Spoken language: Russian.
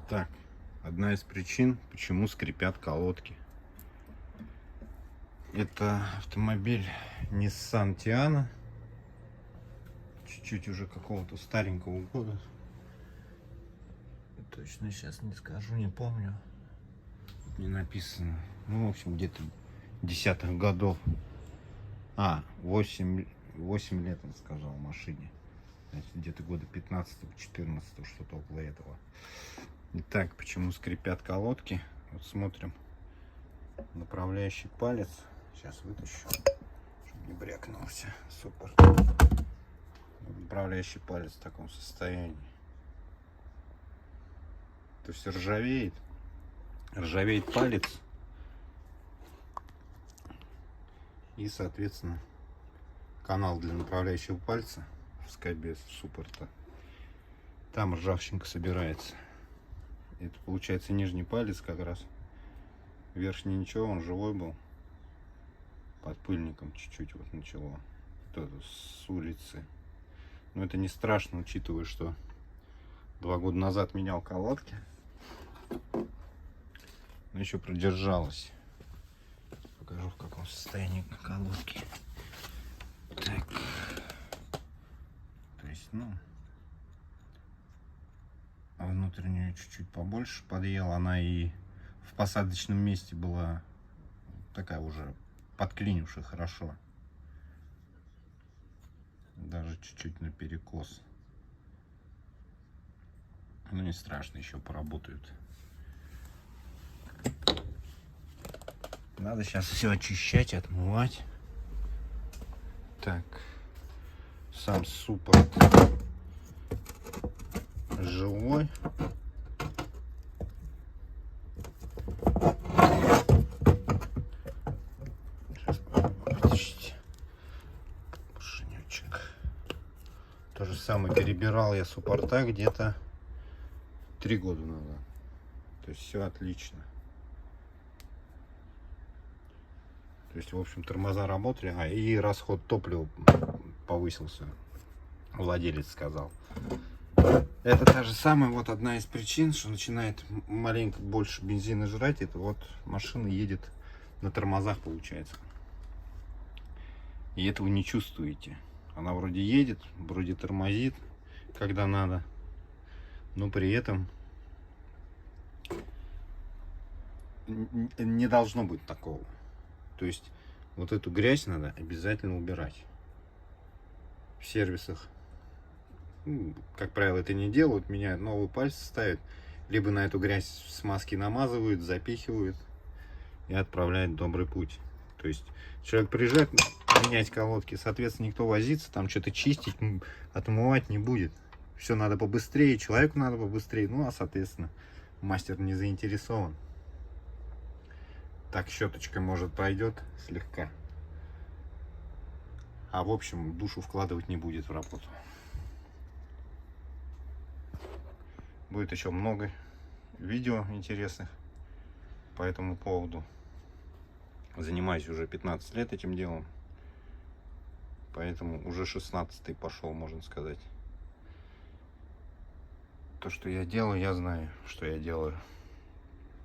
Так, одна из причин, почему скрипят колодки. Это автомобиль Nissan Tiana. Чуть-чуть уже какого-то старенького года. Точно сейчас не скажу, не помню. Не написано. Ну, в общем, где-то 10-х годов. 8 лет, он сказал, машине. Где-то года 15-14, что-то около этого. Итак, почему скрипят колодки? Вот смотрим. Направляющий палец. Сейчас вытащу, чтобы не брякнулся. Супер. Направляющий палец в таком состоянии. То есть ржавеет. Ржавеет палец. И, соответственно, канал для направляющего пальца в скобе суппорта. Там ржавчинка собирается. Это получается нижний палец как раз. Верхний ничего, он живой был. Под пыльником чуть-чуть вот начало. Это с улицы. Но это не страшно, учитывая, что 2 года назад менял колодки. Но еще продержалась. Покажу, в каком состоянии колодки. Так. То есть, внутреннюю чуть-чуть побольше подъела. Она и в посадочном месте была такая уже подклинившая хорошо. Даже чуть-чуть наперекос. Ну, не страшно, еще поработают. Надо сейчас все очищать, отмывать. Так, сам суппорт живой. Сейчас вытащить поршнючек. То же самое перебирал я суппорта где-то 3 года назад. То есть все отлично. То есть, в общем, тормоза работали, и расход топлива повысился. Владелец сказал. Это та же самая, вот одна из причин, что начинает маленько больше бензина жрать. Это вот машина едет на тормозах, получается. И этого не чувствуете. Она вроде едет, вроде тормозит, когда надо, но при этом не должно быть такого. То есть вот эту грязь надо обязательно убирать. В сервисах, как правило, это не делают, меняют новые пальцы, ставят, либо на эту грязь смазки намазывают, запихивают и отправляют в добрый путь. То есть человек приезжает менять колодки, соответственно, никто возиться, там что-то чистить, отмывать не будет. Все надо побыстрее, человеку надо побыстрее, а соответственно мастер не заинтересован. Так, щеточкой, может, пройдет слегка. А в общем, душу вкладывать не будет в работу. Будет еще много видео интересных по этому поводу. Занимаюсь уже 15 лет этим делом. Поэтому уже 16-й пошел, можно сказать. То, что я делаю, я знаю, что я делаю.